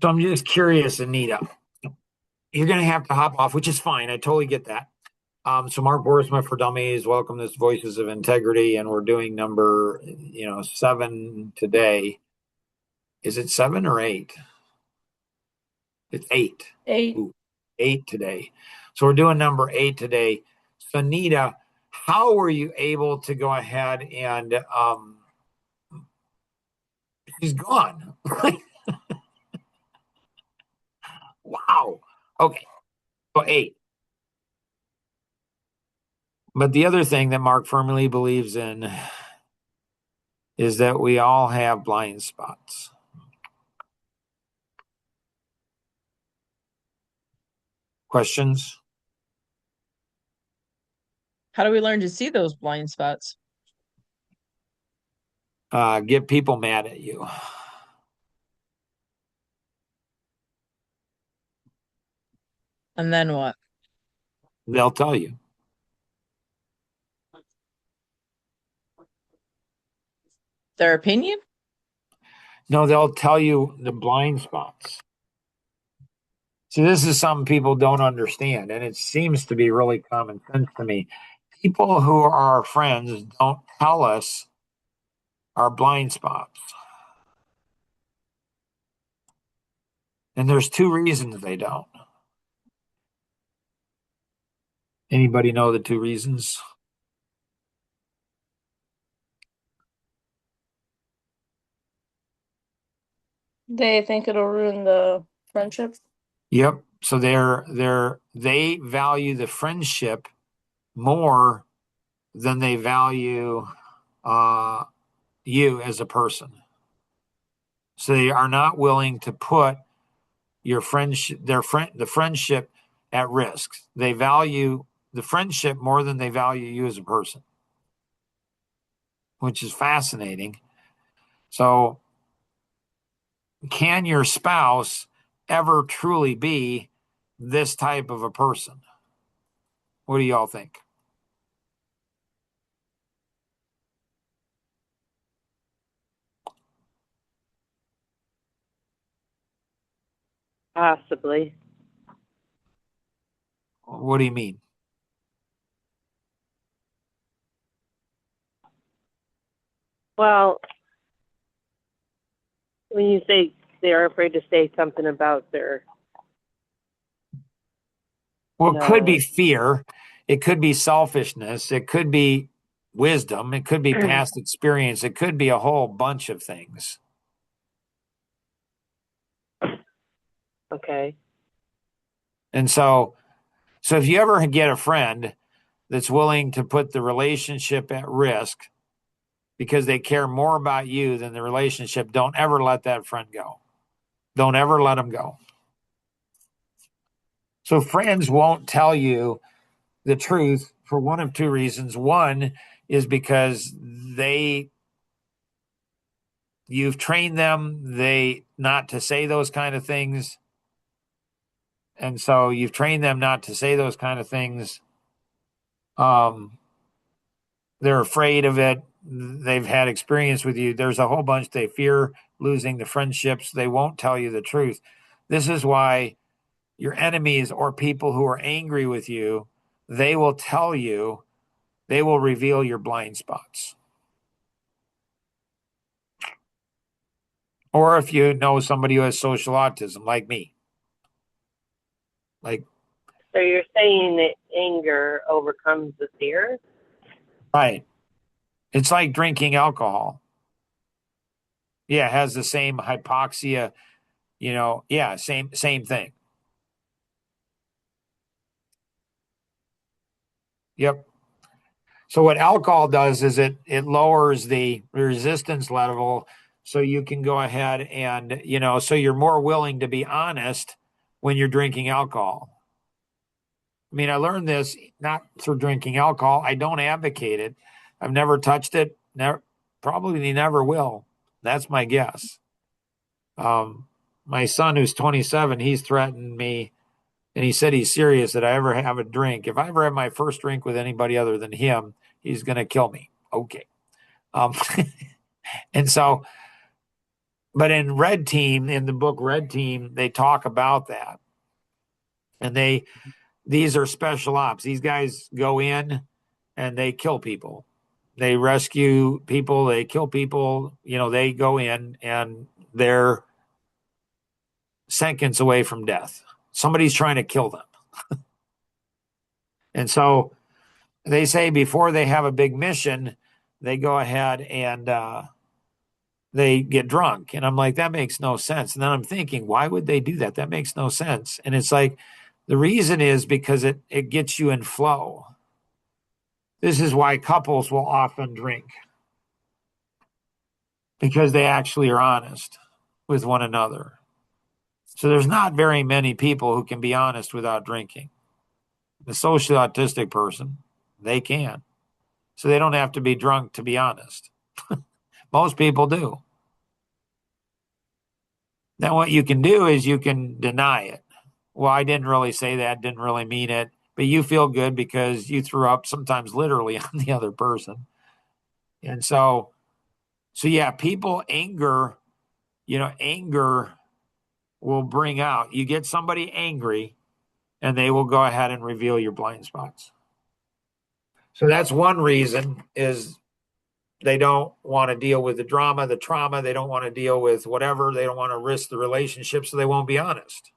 So I'm just curious, Anita. You're going to have to hop off, which is fine. I totally get that. So Mark Boersma for Dummies, welcome this Voices of Integrity, and we're doing number, 7 today. Is it 7 or 8? It's 8. Eight. Ooh, 8 today. So we're doing number 8 today. So Anita, how were you able to go ahead and she's gone? Wow. Okay. So 8. But the other thing that Mark firmly believes in is that we all have blind spots. Questions? How do we learn to see those blind spots? Get people mad at you. And then what? They'll tell you. Their opinion? No, they'll tell you the blind spots. See, this is something people don't understand, and it seems to be really common sense to me. People who are our friends don't tell us our blind spots. And there's two reasons they don't. Anybody know the two reasons? They think it'll ruin the friendship. Yep. So they value the friendship more than they value uh, you as a person. So they are not willing to put your friendship, the friendship at risk. They value the friendship more than they value you as a person, which is fascinating. So, can your spouse ever truly be this type of a person? What do y'all think? Possibly. What do you mean? Well, when you say they are afraid to say something about their, Well, it could be the, fear. It could be selfishness. It could be wisdom. It could be past experience. It could be a whole bunch of things. okay. And so if you ever get a friend that's willing to put the relationship at risk because they care more about you than the relationship, don't ever let that friend go. Don't ever let them go. So friends won't tell you the truth for one of two reasons. One is because you've trained them they not to say those kind of things. And so you've trained them not to say those kind of things. Um, they're afraid of it. They've had experience with you. There's a whole bunch. They fear losing the friendships. They won't tell you the truth. This is why your enemies or people who are angry with you, they will tell you, they will reveal your blind spots. Or if you know somebody who has social autism, like me, like, So you're saying that anger overcomes the fear? right. It's like drinking alcohol. Yeah, it has the same hypoxia, yeah, same thing. Yep. So what alcohol does is it lowers the resistance level so you can go ahead and, so you're more willing to be honest when you're drinking alcohol. I mean, I learned this not through drinking alcohol. I don't advocate it. I've never touched it. Never, probably never will. That's my guess. My son, who's 27, he's threatened me, and he said he's serious that I ever have a drink. If I ever have my first drink with anybody other than him, he's going to kill me. Okay. Um, and so But in Red Team, in the book Red Team, they talk about that. And these are special ops. These guys go in and they kill people. They rescue people, they kill people, they go in and they're seconds away from death. Somebody's trying to kill them. And so they say before they have a big mission, they go ahead and they get drunk. And I'm like, that makes no sense. And then I'm thinking, why would they do that? That makes no sense. And it's like, the reason is because it gets you in flow. This is why couples will often drink, because they actually are honest with one another. So there's not very many people who can be honest without drinking. The socially autistic person, they can. So they don't have to be drunk to be honest. Most people do. Now, what you can do is you can deny it. Well, I didn't really say that, didn't really mean it, but you feel good because you threw up sometimes literally on the other person. And so yeah, people anger will bring out, you get somebody angry and they will go ahead and reveal your blind spots. So that's one reason, is they don't want to deal with the drama, the trauma. They don't want to deal with whatever. They don't want to risk the relationship, so they won't be honest.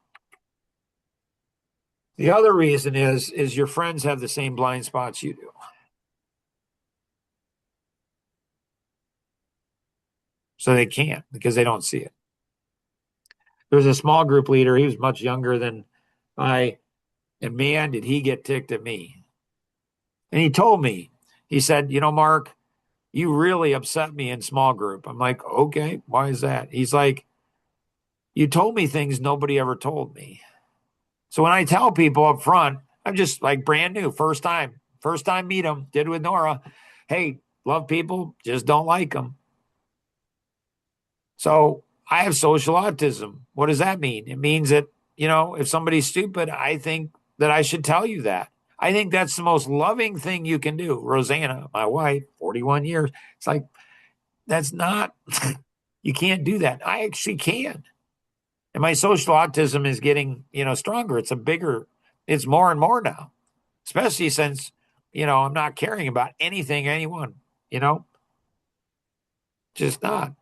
The other reason is your friends have the same blind spots you do. So they can't, because they don't see it. There's a small group leader. He was much younger than I, and man, did he get ticked at me. And he told me, he said, Mark, you really upset me in small group. I'm like, okay, why is that? He's like, you told me things nobody ever told me. So when I tell people up front, I'm just like brand new, first time meet them, did with Nora. Hey, love people, just don't like them. So I have social autism. What does that mean? It means that, if somebody's stupid, I think that I should tell you that. I think that's the most loving thing you can do. Rosanna, my wife, 41 years. It's like, that's not, you can't do that. I actually can. And my social autism is getting, stronger. It's more and more now, especially since, I'm not caring about anyone, just not.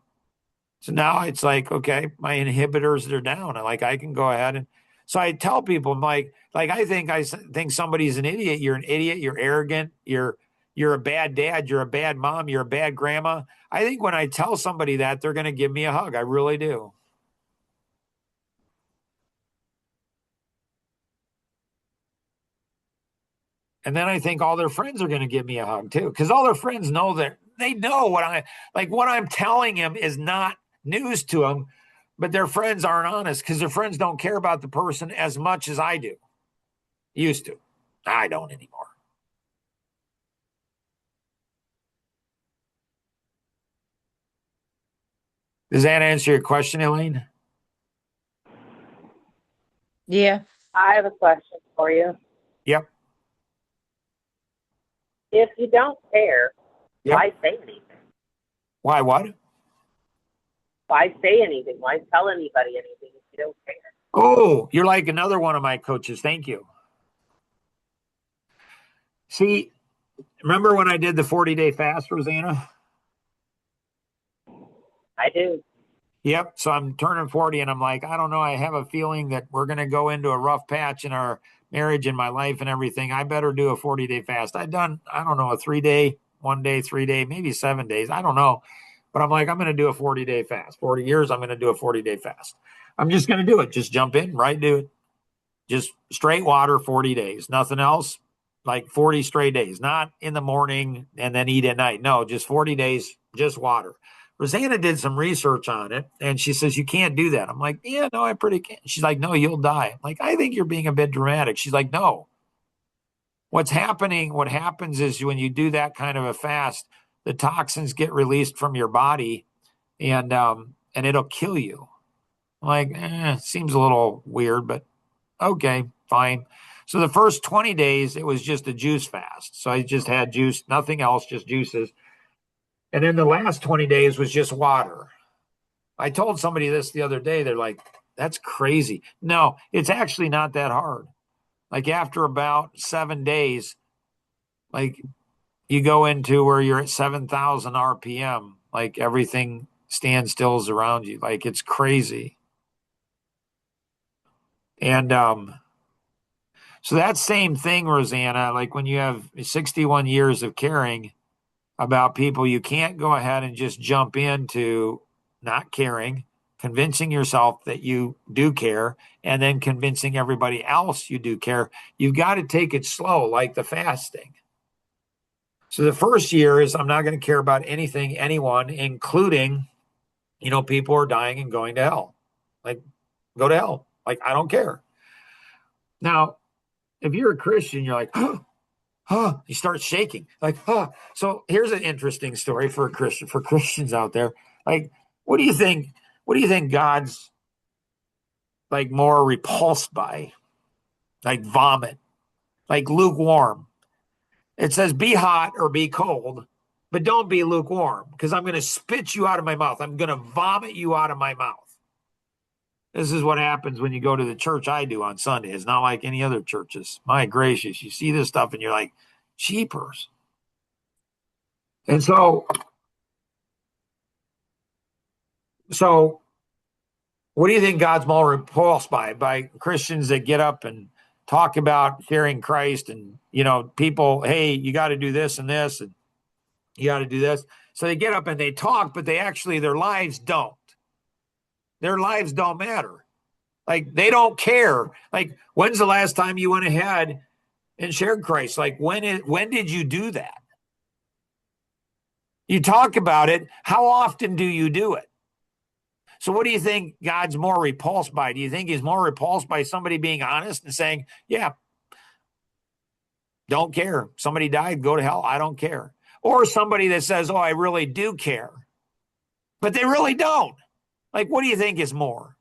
So now it's like, okay, my inhibitors are down. I can go ahead and, so I tell people, I'm like I think somebody's an idiot. You're an idiot. You're arrogant. You're a bad dad. You're a bad mom. You're a bad grandma. I think when I tell somebody that, they're going to give me a hug. I really do. And then I think all their friends are going to give me a hug too, because all their friends know that they know what I'm telling them is not news to them, but their friends aren't honest because their friends don't care about the person as much as I do. Used to. I don't anymore. Does that answer your question, Elaine? Yeah. I have a question for you. Yep. If you don't care, Yep. why say anything? Why what? Why say anything? Why tell anybody anything if you don't care? Oh, you're like another one of my coaches. Thank you. See, remember when I did the 40-day fast, Rosanna? I do. Yep. So I'm turning 40 and I'm like, I don't know. I have a feeling that we're going to go into a rough patch in our marriage and my life and everything. I better do a 40-day fast. I've done, I don't know, a 3-day, 1 day, 3 day, maybe 7 days. I don't know. But I'm like, I'm going to do a 40-day fast. 40 years, I'm going to do a 40-day fast. I'm just going to do it. Just jump in, right? Do it. Just straight water, 40 days. Nothing else. Like 40 straight days, not in the morning and then eat at night. No, just 40 days, just water. Rosanna did some research on it and she says, you can't do that. I'm like, yeah, no, I pretty can. She's like, no, you'll die. I'm like, I think you're being a bit dramatic. She's like, no. What happens is when you do that kind of a fast, the toxins get released from your body and it'll kill you. I'm like, seems a little weird, but okay, fine. So the first 20 days, it was just a juice fast. So I just had juice, nothing else, just juices. And then the last 20 days was just water. I told somebody this the other day. They're like, that's crazy. No, it's actually not that hard. Like after about 7 days, like you go into where you're at 7,000 RPM, like everything standstills around you. Like it's crazy. And so that same thing, Rosanna, like when you have 61 years of caring about people, you can't go ahead and just jump into not caring, convincing yourself that you do care, and then convincing everybody else you do care. You've got to take it slow, like the fasting. So the first year is I'm not going to care about anything, anyone, including, people are dying and going to hell. Like, go to hell. Like, I don't care. Now, if you're a Christian, you're like, you start shaking. Like, So here's an interesting story for Christians out there. Like, what do you think? What do you think God's like more repulsed by? Like vomit, like lukewarm. It says be hot or be cold, but don't be lukewarm because I'm going to spit you out of my mouth. I'm going to vomit you out of my mouth. This is what happens when you go to the church I do on Sunday. It's not like any other churches. My gracious, you see this stuff and you're like, jeepers. And so what do you think God's more repulsed by? By Christians that get up and talk about sharing Christ and, people, hey, you got to do this and this and you got to do this. So they get up and they talk, but their lives don't. Their lives don't matter. Like they don't care. Like when's the last time you went ahead and shared Christ? Like when did you do that? You talk about it. How often do you do it? So what do you think God's more repulsed by? Do you think he's more repulsed by somebody being honest and saying, yeah, don't care. Somebody died, go to hell. I don't care. Or somebody that says, oh, I really do care, but they really don't. Like, what do you think is more?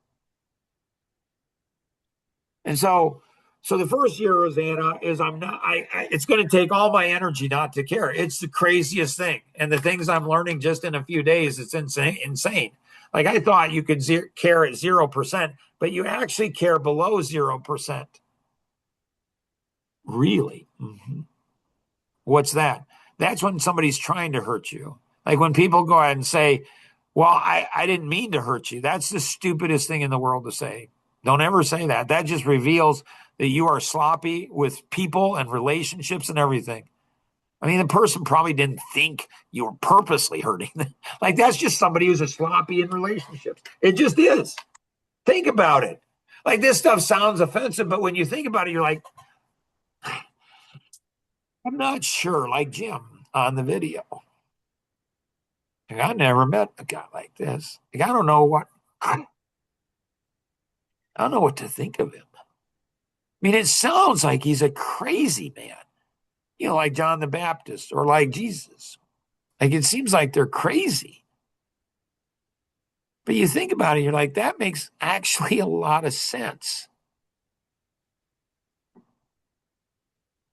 And so the first year, Rosanna, is it's going to take all my energy not to care. It's the craziest thing. And the things I'm learning just in a few days, it's insane. Like I thought you could care at 0%, but you actually care below 0%. Really? Mm-hmm. What's that? That's when somebody's trying to hurt you. Like when people go ahead and say, well, I didn't mean to hurt you. That's the stupidest thing in the world to say. Don't ever say that. That just reveals that you are sloppy with people and relationships and everything. I mean, the person probably didn't think you were purposely hurting them. Like that's just somebody who's a sloppy in relationships. It just is. Think about it. Like this stuff sounds offensive, but when you think about it, you're like, I'm not sure. Like Jim on the video. Like, I never met a guy like this. Like, I don't know what to think of him. I mean, it sounds like he's a crazy man, like John the Baptist or like Jesus. Like it seems like they're crazy. But you think about it, you're like, that makes actually a lot of sense.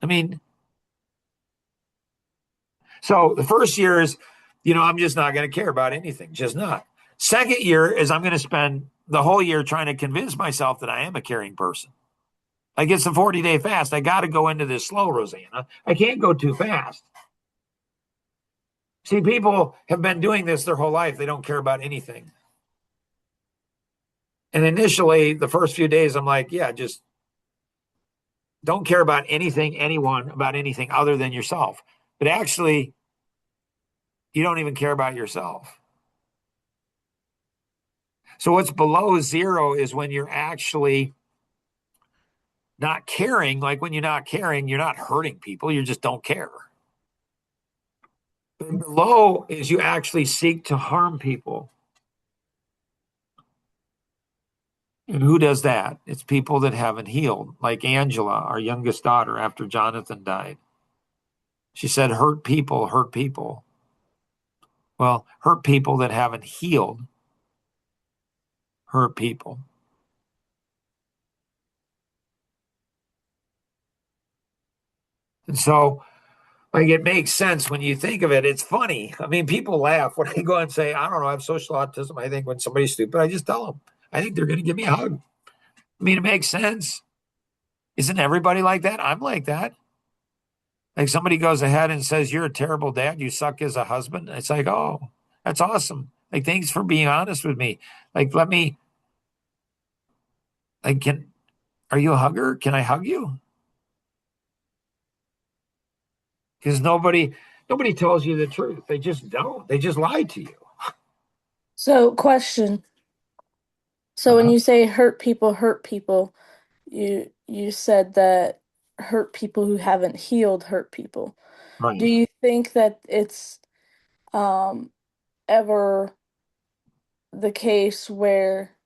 I mean, so the first year is, I'm just not going to care about anything, just not. Second year is I'm going to spend the whole year trying to convince myself that I am a caring person. Like it's a 40-day fast. I got to go into this slow, Rosanna. I can't go too fast. See, people have been doing this their whole life. They don't care about anything. And initially, the first few days, I'm like, yeah, just don't care about anything, anyone, about anything other than yourself. But actually, you don't even care about yourself. So what's below 0 is when you're actually not caring. Like when you're not caring, you're not hurting people. You just don't care. But below is you actually seek to harm people. And who does that? It's people that haven't healed, like Angela, our youngest daughter, after Jonathan died. She said, hurt people, hurt people. Well, hurt people that haven't healed, hurt people. And so Like it makes sense when you think of it. It's funny. I mean, people laugh when I go and say, I don't know, I have social autism. I think when somebody's stupid, I just tell them, I think they're going to give me a hug. I mean, it makes sense. Isn't everybody like that? I'm like that. Like somebody goes ahead and says, you're a terrible dad. You suck as a husband. It's like, oh, that's awesome. Like, thanks for being honest with me. Like, let me, like, are you a hugger? Can I hug you? Because nobody tells you the truth. They just don't. They just lie to you. So, question. So when Uh-huh. you say hurt people, you said that hurt people who haven't healed hurt people. Do Right. you think that it's um ever the case where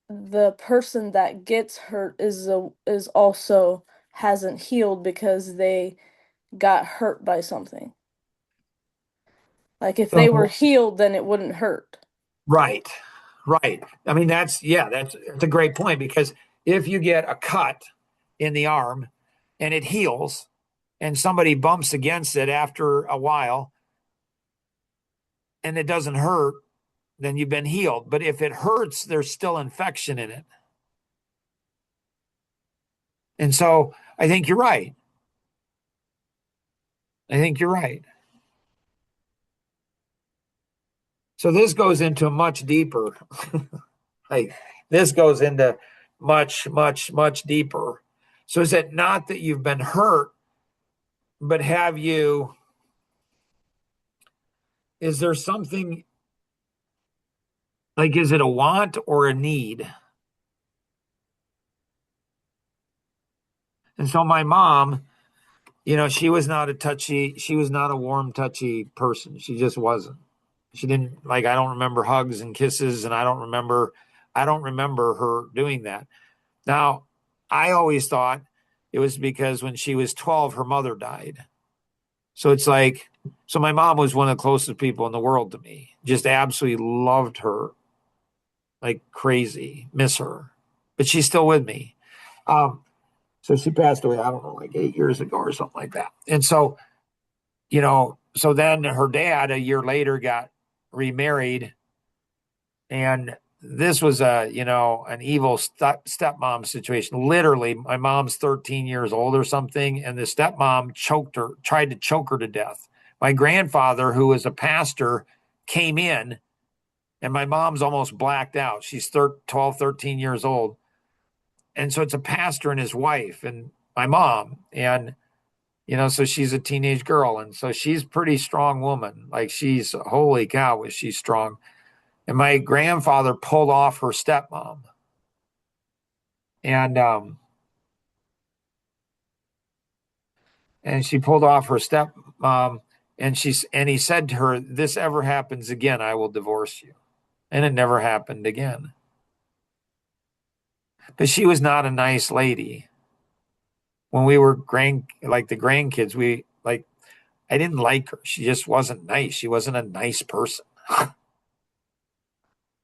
the person that gets hurt is also hasn't healed because they got hurt by something? Like if they were So, healed, then it wouldn't hurt. right. Right. I mean, that's a great point because if you get a cut in the arm and it heals and somebody bumps against it after a while and it doesn't hurt, then you've been healed. But if it hurts, there's still infection in it. And so I think you're right. I think you're right. So this goes into much deeper. Like this goes into much, much, much deeper. So is it not that you've been hurt, but is there something like, is it a want or a need? And so my mom, she was not a warm, touchy person. She just wasn't. She didn't like, I don't remember hugs and kisses, and I don't remember her doing that. Now, I always thought it was because when she was 12, her mother died. So it's like, so my mom was one of the closest people in the world to me. Just absolutely loved her like crazy, miss her, but she's still with me. Um, so she passed away, I don't know, like 8 years ago or something like that. And so, so then her dad a year later got remarried, and this was an evil stepmom situation. Literally, my mom's 13 years old or something, and the stepmom tried to choke her to death. My grandfather, who was a pastor, came in, and my mom's almost blacked out. She's 12, 13 years old. And so it's a pastor and his wife and my mom. And, so she's a teenage girl. And so she's a pretty strong woman. Like holy cow, was she strong. And my grandfather pulled off her stepmom. And and she pulled off her stepmom, and he said to her, "This ever happens again, I will divorce you." And it never happened again. But she was not a nice lady. When we were like the grandkids, I didn't like her. She just wasn't nice. She wasn't a nice person.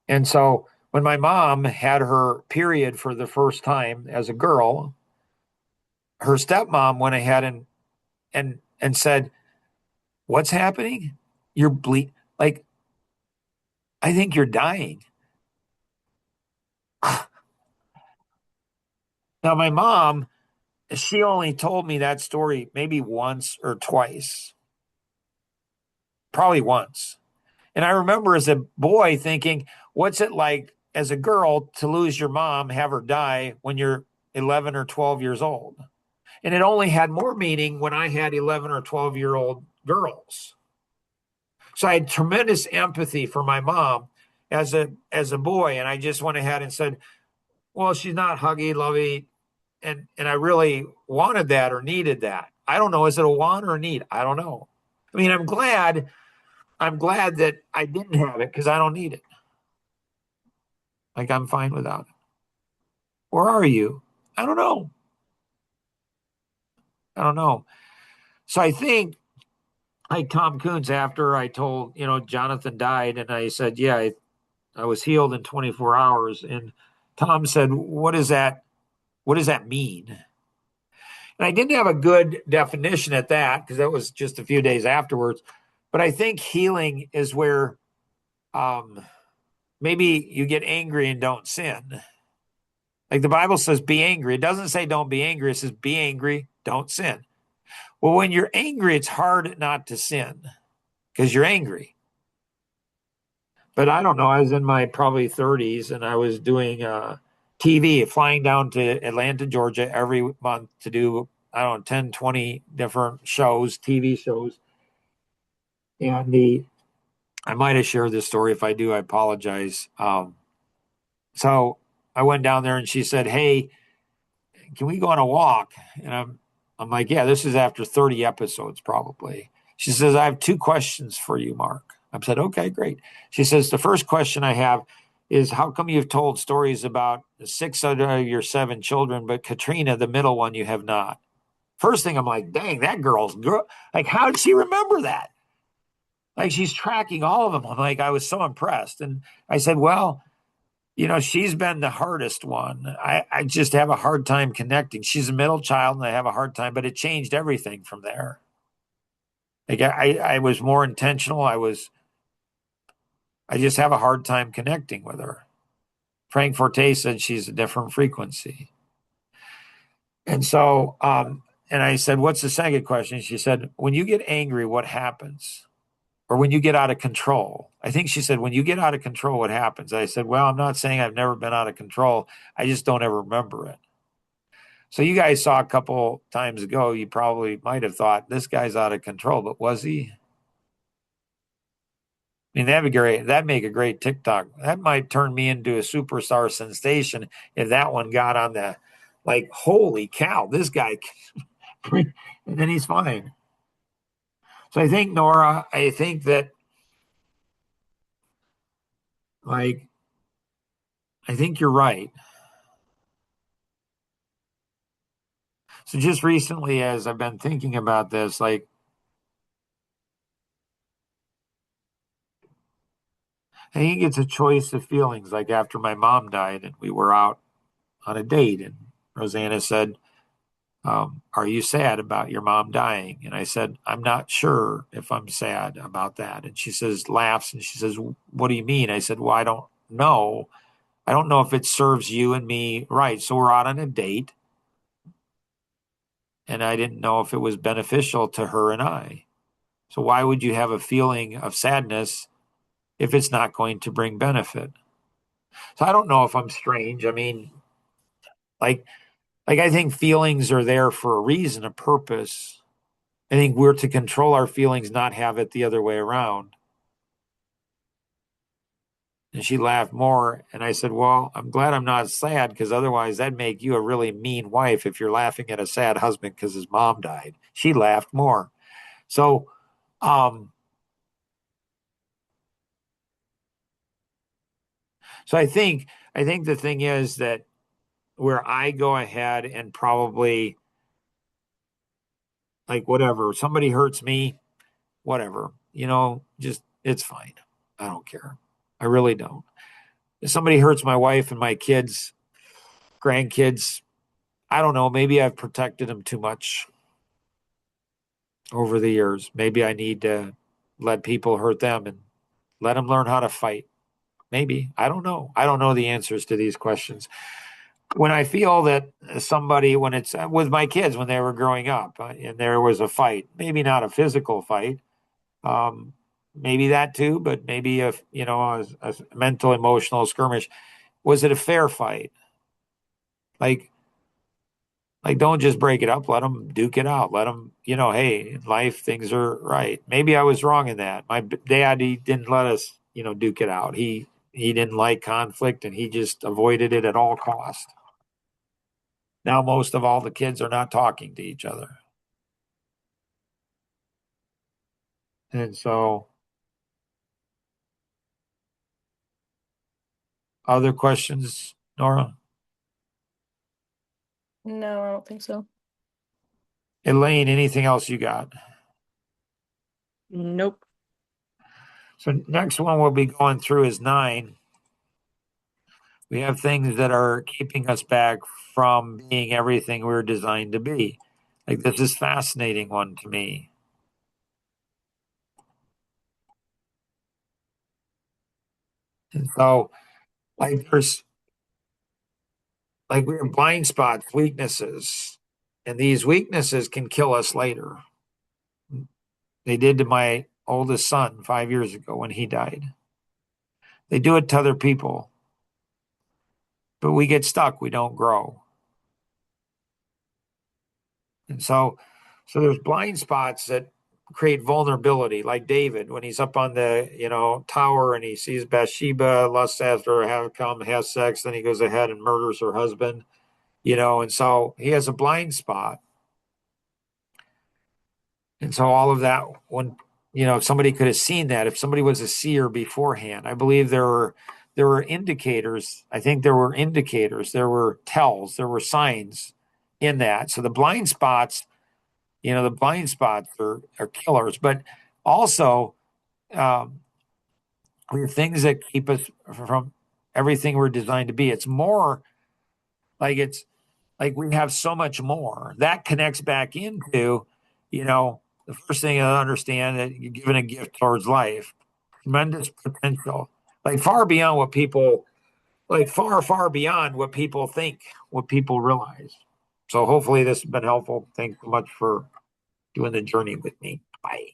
And so when my mom had her period for the first time as a girl, her stepmom went ahead and said, "What's happening? You're like, I think you're dying." Now my mom, she only told me that story maybe once or twice, probably once. And I remember as a boy thinking, what's it like as a girl to lose your mom, have her die when you're 11 or 12 years old? And it only had more meaning when I had 11 or 12-year-old girls. So I had tremendous empathy for my mom as a boy. And I just went ahead and said, well, she's not huggy, lovey. And I really wanted that or needed that. I don't know. Is it a want or a need? I don't know. I mean, I'm glad that I didn't have it because I don't need it. Like I'm fine without it. Or are you? I don't know. I don't know. So I think like Tom Coons, after I told, Jonathan died, and I said, yeah, I was healed in 24 hours. And Tom said, what does that mean? And I didn't have a good definition at that because that was just a few days afterwards. But I think healing is where um, maybe you get angry and don't sin. Like the Bible says, be angry. It doesn't say don't be angry. It says be angry, don't sin. Well, when you're angry, it's hard not to sin because you're angry. But I don't know. I was in my probably 30s and I was doing TV, flying down to Atlanta, Georgia every month to do, I don't know, 10, 20 different shows, TV shows. And I might have shared this story. If I do, I apologize. So I went down there and she said, "Hey, can we go on a walk?" And I'm like, "Yeah, this is after 30 episodes, probably." She says, "I have two questions for you, Mark." I said, "Okay, great." She says, "The first question I have is how come you've told stories about six out of your seven children, but Katrina, the middle one, you have not?" First thing I'm like, dang, that girl's girl. Like, how did she remember that? Like, she's tracking all of them. I'm like, I was so impressed. And I said, well, she's been the hardest one. I just have a hard time connecting. She's a middle child and I have a hard time, but it changed everything from there. Like I was more intentional. I just have a hard time connecting with her. Frank Forte said she's a different frequency. And so, and I said, what's the second question? She said, when you get angry, what happens? Or when you get out of control? I think she said, when you get out of control, what happens? I said, well, I'm not saying I've never been out of control. I just don't ever remember it. So you guys saw a couple times ago, you probably might have thought this guy's out of control, but was he? I mean, that'd be great. That'd make a great TikTok. That might turn me into a superstar sensation if that one got on the, like, holy cow, this guy, and then he's fine. So I think, Nora, I think that, like, I think you're right. So just recently, as I've been thinking about this, like, I think it's a choice of feelings. Like after my mom died and we were out on a date, and Rosanna said, "Are you sad about your mom dying?" And I said, "I'm not sure if I'm sad about that." And she says, laughs, and she says, "What do you mean?" I said, "Well, I don't know. I don't know if it serves you and me right." So we're out on a date, and I didn't know if it was beneficial to her and I. So why would you have a feeling of sadness if it's not going to bring benefit? So I don't know if I'm strange. I mean, like, I think feelings are there for a reason, a purpose. I think we're to control our feelings, not have it the other way around. And she laughed more. And I said, well, I'm glad I'm not sad because otherwise that'd make you a really mean wife if you're laughing at a sad husband because his mom died. She laughed more. So, um, so I think the thing is that where I go ahead and probably like whatever, somebody hurts me, whatever, just it's fine. I don't care. I really don't. If somebody hurts my wife and my kids, grandkids, I don't know. Maybe I've protected them too much over the years. Maybe I need to let people hurt them and let them learn how to fight. Maybe. I don't know. I don't know the answers to these questions. When I feel that somebody, when it's with my kids when they were growing up and there was a fight, maybe not a physical fight, um, maybe that too, but maybe a mental, emotional skirmish. Was it a fair fight? Like, don't just break it up. Let them duke it out. Let them, hey, in life, things are right. Maybe I was wrong in that. My dad, he didn't let us, duke it out. He didn't like conflict and he just avoided it at all costs. Now, most of all the kids are not talking to each other. And so, other questions, Nora? No, I don't think so. Elaine, anything else you got? Nope. So, next one we'll be going through is 9. We have things that are keeping us back from being everything we're designed to be. Like this is fascinating one to me. And so like there's like we have blind spots, weaknesses, and these weaknesses can kill us later. They did to my oldest son 5 years ago when he died. They do it to other people, but we get stuck. We don't grow. And so there's blind spots that create vulnerability, like David when he's up on the tower and he sees Bathsheba, lusts after her, have come, has sex, then he goes ahead and murders her husband. And so he has a blind spot. And so all of that, when if somebody could have seen that, if somebody was a seer beforehand, I believe there were indicators. I think there were indicators, there were tells, there were signs in that. So the blind spots, are killers, but also we have things that keep us from everything we're designed to be. It's like we have so much more that connects back into, the first thing I understand that you're given a gift towards life, tremendous potential, like far beyond what people, like far, far beyond what people think, what people realize. So hopefully this has been helpful. Thanks so much for doing the journey with me. Bye.